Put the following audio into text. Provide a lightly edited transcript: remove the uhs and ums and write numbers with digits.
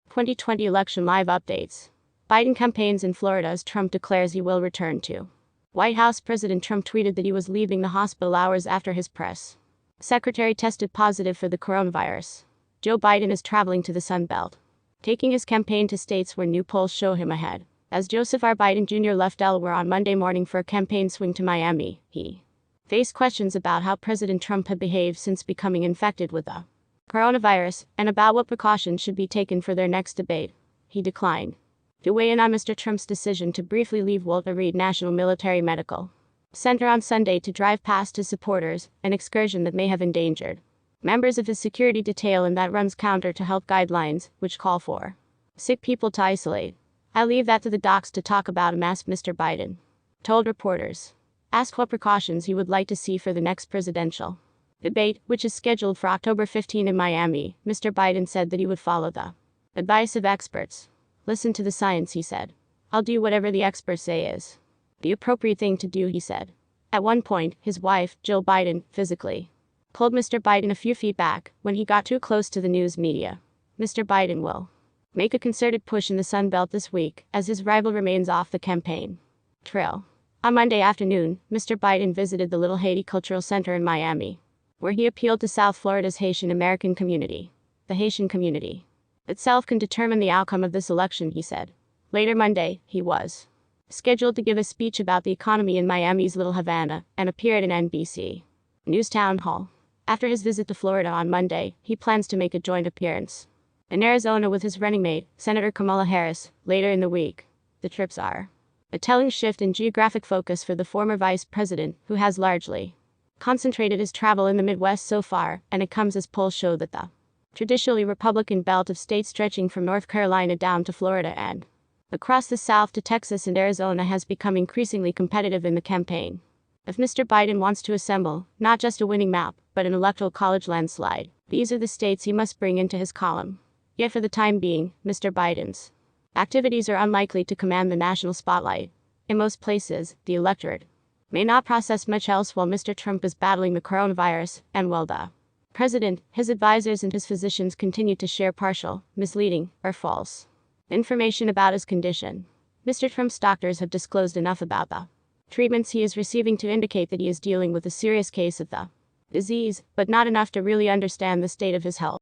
2020 election live updates. Biden campaigns in Florida as Trump declares he will return to White House. President Trump tweeted that he was leaving the hospital hours after his press secretary tested positive for the coronavirus. Joe Biden is traveling to the Sun Belt, taking his campaign to states where new polls show him ahead. As Joseph R. Biden Jr. left Delaware on Monday morning for a campaign swing to Miami, he faced questions about how President Trump had behaved since becoming infected with the coronavirus, and about what precautions should be taken for their next debate. He declined to weigh in on Mr. Trump's decision to briefly leave Walter Reed National Military Medical Center on Sunday to drive past his supporters, an excursion that may have endangered members of his security detail and that runs counter to health guidelines, which call for sick people to isolate. "I'll leave that to the docs to talk about," Mr. Biden told reporters. Asked what precautions he would like to see for the next presidential debate, which is scheduled for October 15 in Miami, Mr. Biden said that he would follow the advice of experts. "Listen to the science," he said. "I'll do whatever the experts say is the appropriate thing to do," he said. At one point, his wife, Jill Biden, physically pulled Mr. Biden a few feet back when he got too close to the news media. Mr. Biden will make a concerted push in the Sun Belt this week, as his rival remains off the campaign trail. On Monday afternoon, Mr. Biden visited the Little Haiti Cultural Center in Miami, where he appealed to South Florida's Haitian American community. "The Haitian community itself can determine the outcome of this election," he said. Later Monday, he was scheduled to give a speech about the economy in Miami's Little Havana and appear at an NBC News town hall. After his visit to Florida on Monday, he plans to make a joint appearance in Arizona with his running mate, Senator Kamala Harris, later in the week. The trips are a telling shift in geographic focus for the former vice president, who has largely concentrated his travel in the Midwest so far, and it comes as polls show that the traditionally Republican belt of states stretching from North Carolina down to Florida and across the South to Texas and Arizona has become increasingly competitive in the campaign. If Mr. Biden wants to assemble not just a winning map, but an electoral college landslide, these are the states he must bring into his column. Yet for the time being, Mr. Biden's activities are unlikely to command the national spotlight. In most places, the electorate may not process much else while Mr. Trump is battling the coronavirus, and while the president, his advisors, and his physicians continue to share partial, misleading, or false information about his condition. Mr. Trump's doctors have disclosed enough about the treatments he is receiving to indicate that he is dealing with a serious case of the disease, but not enough to really understand the state of his health.